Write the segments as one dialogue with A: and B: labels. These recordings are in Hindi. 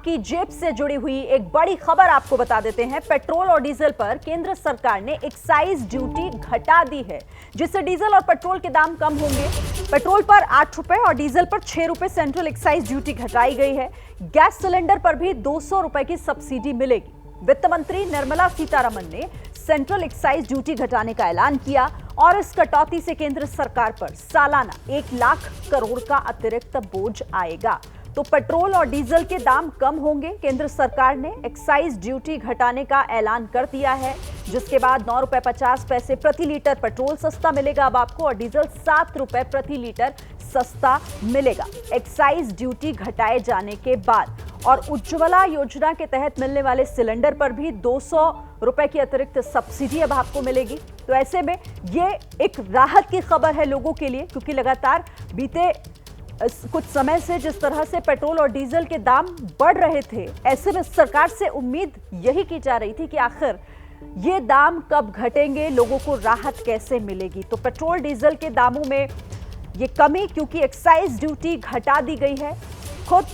A: आपकी जेब से जुड़ी हुई एक बड़ी खबर आपको बता देते हैं। पेट्रोल और डीजल पर केंद्र सरकार ने एक्साइज ड्यूटी घटा दी है, जिससे डीजल और पेट्रोल के दाम कम होंगे। पेट्रोल पर 8 रुपए और डीजल पर 6 रुपए सेंट्रल एक्साइज ड्यूटी घटाई गई है। गैस सिलेंडर पर भी 200 रुपए की सब्सिडी मिलेगी। वित्त मंत्री निर्मला सीतारमण ने सेंट्रल एक्साइज ड्यूटी घटाने का ऐलान किया और इस कटौती से केंद्र सरकार पर सालाना 1 लाख करोड़ का अतिरिक्त बोझ आएगा। तो पेट्रोल और डीजल के दाम कम होंगे। केंद्र सरकार ने एक्साइज ड्यूटी घटाने का ऐलान कर दिया है, जिसके बाद 9 रुपए 50 पैसे प्रति लीटर पेट्रोल सस्ता मिलेगा अब आपको, और डीजल 7 रुपए प्रति लीटर सस्ता मिलेगा एक्साइज ड्यूटी घटाए जाने के बाद। और उज्ज्वला योजना के तहत मिलने वाले सिलेंडर पर भी 200 रुपए की अतिरिक्त सब्सिडी अब आपको मिलेगी। तो ऐसे में ये एक राहत की खबर है लोगों के लिए, क्योंकि लगातार बीते कुछ समय से जिस तरह से पेट्रोल और डीजल के दाम बढ़ रहे थे, ऐसे में सरकार से उम्मीद यही की जा रही थी कि आखिर ये दाम कब घटेंगे, लोगों को राहत कैसे मिलेगी। तो पेट्रोल डीजल के दामों में ये कमी, क्योंकि एक्साइज ड्यूटी घटा दी गई है। खुद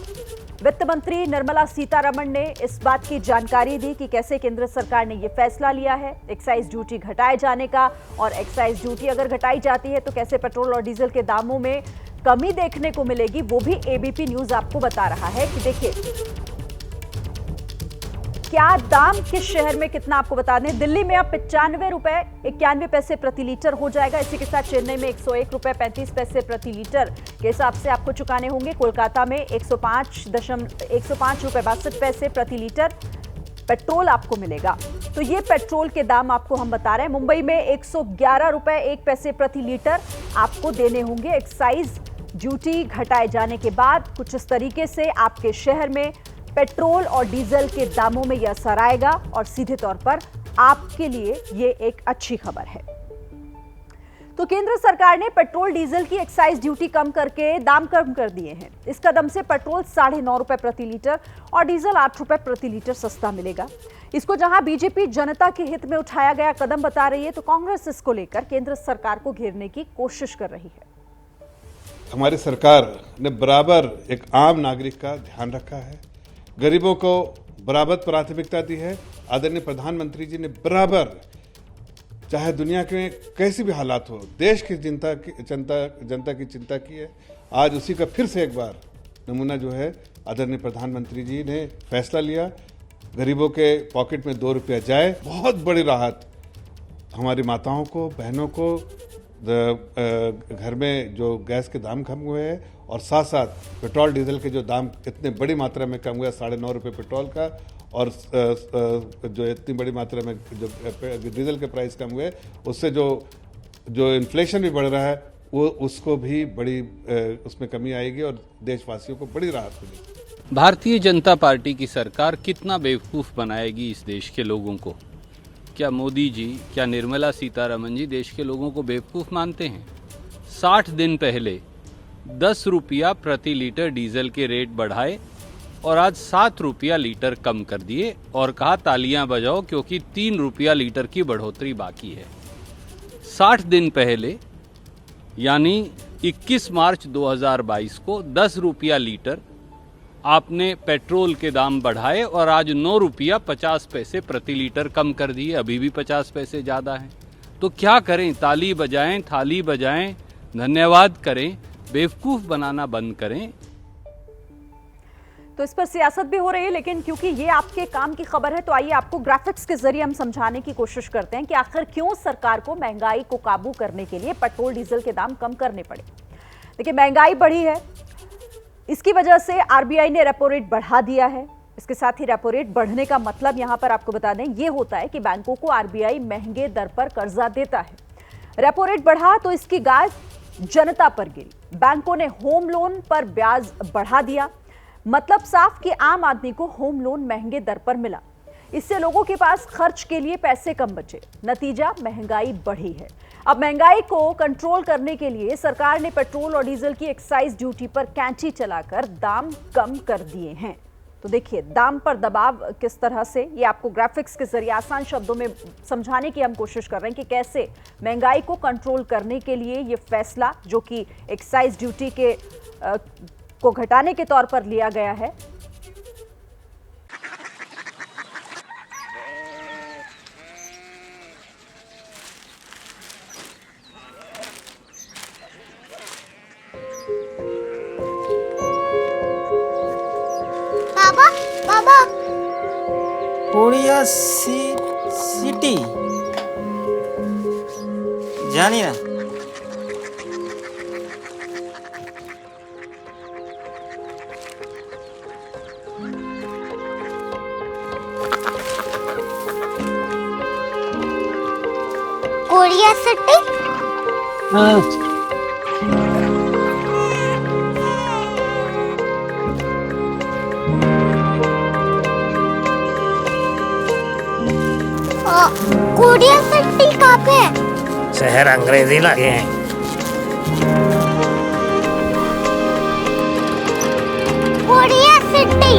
A: वित्त मंत्री निर्मला सीतारमण ने इस बात की जानकारी दी कि कैसे केंद्र सरकार ने यह फैसला लिया है एक्साइज ड्यूटी घटाए जाने का, और एक्साइज ड्यूटी अगर घटाई जाती है तो कैसे पेट्रोल और डीजल के दामों में कमी देखने को मिलेगी। वो भी एबीपी न्यूज आपको बता रहा है कि देखिए क्या दाम किस शहर में कितना, आपको बता दें दिल्ली में अब 95 रुपए 91 पैसे प्रति लीटर हो जाएगा। इसी के साथ चेन्नई में 101 रुपए 35 पैसे प्रति लीटर के हिसाब से आपको चुकाने होंगे। कोलकाता में 105 रुपए 62 पैसे प्रति लीटर पेट्रोल आपको मिलेगा। तो ये पेट्रोल के दाम आपको हम बता रहे हैं। मुंबई में 111 रुपए 1 पैसे प्रति लीटर आपको देने होंगे एक्साइज ड्यूटी घटाए जाने के बाद। कुछ इस तरीके से आपके शहर में पेट्रोल और डीजल के दामों में यह असर आएगा, और सीधे तौर पर आपके लिए ये एक अच्छी खबर है। तो केंद्र सरकार ने पेट्रोल डीजल की एक्साइज ड्यूटी कम करके दाम कम कर दिए हैं। इस कदम से पेट्रोल 9.5 रुपए प्रति लीटर और डीजल 8 रुपए प्रति लीटर सस्ता मिलेगा। इसको जहां बीजेपी जनता के हित में उठाया गया कदम बता रही है, तो कांग्रेस इसको लेकर केंद्र सरकार को घेरने की कोशिश कर रही है।
B: हमारी सरकार ने बराबर एक आम नागरिक का ध्यान रखा है, गरीबों को बराबर प्राथमिकता दी है। आदरणीय प्रधानमंत्री जी ने बराबर, चाहे दुनिया के कैसी भी हालात हो, देश की जनता की चिंता की है। आज उसी का फिर से एक बार नमूना जो है, आदरणीय प्रधानमंत्री जी ने फैसला लिया, गरीबों के पॉकेट में 2 रुपया जाए। बहुत बड़ी राहत हमारी माताओं को, बहनों को, घर में जो गैस के दाम कम हुए हैं, और साथ साथ पेट्रोल डीजल के जो दाम इतने बड़ी मात्रा में कम हुआ, 9.5 रुपये पेट्रोल का, और जो इतनी बड़ी मात्रा में जो डीजल के प्राइस कम हुए, उससे जो इन्फ्लेशन भी बढ़ रहा है, वो उसको भी बड़ी उसमें कमी आएगी और देशवासियों को बड़ी राहत मिलेगी।
C: भारतीय जनता पार्टी की सरकार कितना बेवकूफ़ बनाएगी इस देश के लोगों को? क्या मोदी जी, क्या निर्मला सीतारमण जी देश के लोगों को बेवकूफ़ मानते हैं? 60 दिन पहले 10 रुपया प्रति लीटर डीजल के रेट बढ़ाए और आज 7 रुपया लीटर कम कर दिए, और कहा तालियां बजाओ क्योंकि 3 रुपया लीटर की बढ़ोतरी बाकी है। 60 दिन पहले यानी 21 मार्च 2022 को 10 रुपया लीटर आपने पेट्रोल के दाम बढ़ाए, और आज 9 रुपया 50 पैसे प्रति लीटर कम कर दिए, अभी भी 50 पैसे ज़्यादा हैं। तो क्या करें? ताली बजाएं, थाली बजाएं, धन्यवाद करें, बेवकूफ़ बनाना बंद करें।
A: तो इस पर सियासत भी हो रही है, लेकिन क्योंकि ये आपके काम की खबर है, तो आइए आपको ग्राफिक्स के जरिए हम समझाने की कोशिश करते हैं कि आखिर क्यों सरकार को महंगाई को काबू करने के लिए पेट्रोल डीजल के दाम कम करने पड़े। देखिए, महंगाई बढ़ी है, इसकी वजह से आरबीआई ने रेपो रेट बढ़ा दिया है। इसके साथ ही रेपो रेट बढ़ने का मतलब यहां पर आपको बता दें ये होता है कि बैंकों को आरबीआई महंगे दर पर कर्जा देता है। रेपो रेट बढ़ा तो इसकी गाज जनता पर गिरी। बैंकों ने होम लोन पर ब्याज बढ़ा दिया, मतलब साफ कि आम आदमी को होम लोन महंगे दर पर मिला। इससे लोगों के पास खर्च के लिए पैसे कम बचे। नतीजा, महंगाई बढ़ी है। अब महंगाई को कंट्रोल करने के लिए सरकार ने पेट्रोल और डीजल की एक्साइज ड्यूटी पर कैंची चलाकर दाम कम कर दिए हैं। तो देखिए, दाम पर दबाव किस तरह से, ये आपको ग्राफिक्स के जरिए आसान शब्दों में समझाने की हम कोशिश कर रहे हैं कि कैसे महंगाई को कंट्रोल करने के लिए ये फैसला, जो कि एक्साइज ड्यूटी को घटाने के तौर पर लिया गया है,
D: बाबा बाबा
E: कोरिया सिटी জানি না
D: कोरिया सिटी कोरिया सिटी कहाँ पे है?
E: शहर अंग्रेजी लगे हैं
D: कोरिया सिटी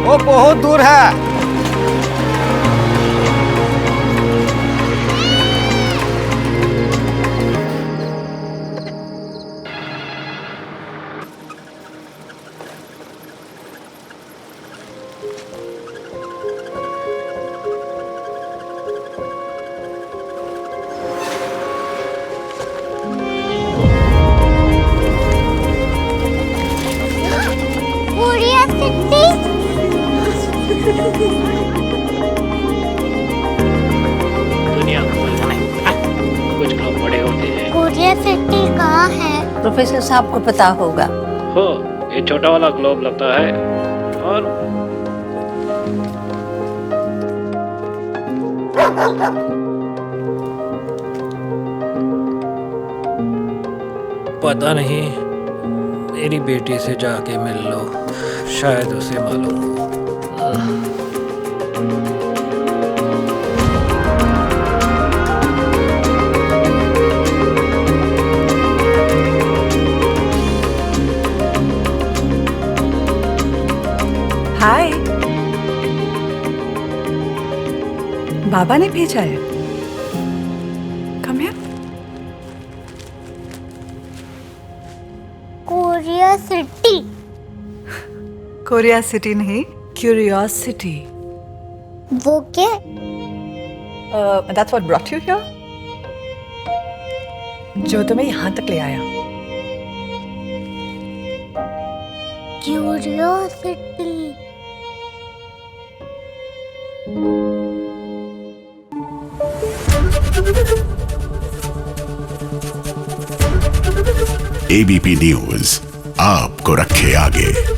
E: वो बहुत दूर है
D: कोरिया सिटी
F: दुनिया को कुछ लोग बड़े होते हैं।
D: कोरिया सिटी कहाँ है?
G: प्रोफेसर साहब को पता होगा।
F: हो ये छोटा वाला ग्लोब लगता है और
H: पता नहीं, मेरी बेटी से जाके मिल लो, शायद उसे मालूम हो।
G: हाय, बाबा ने भेजा है। Come here.
D: Korea city
G: Korea city नहीं, क्यूरियोसिटी।
D: वो क्या?
G: That's what brought you here? जो तुम्हें यहाँ तक ले आया।
D: क्यूरियोसिटी
I: एबीपी न्यूज आपको रखे आगे।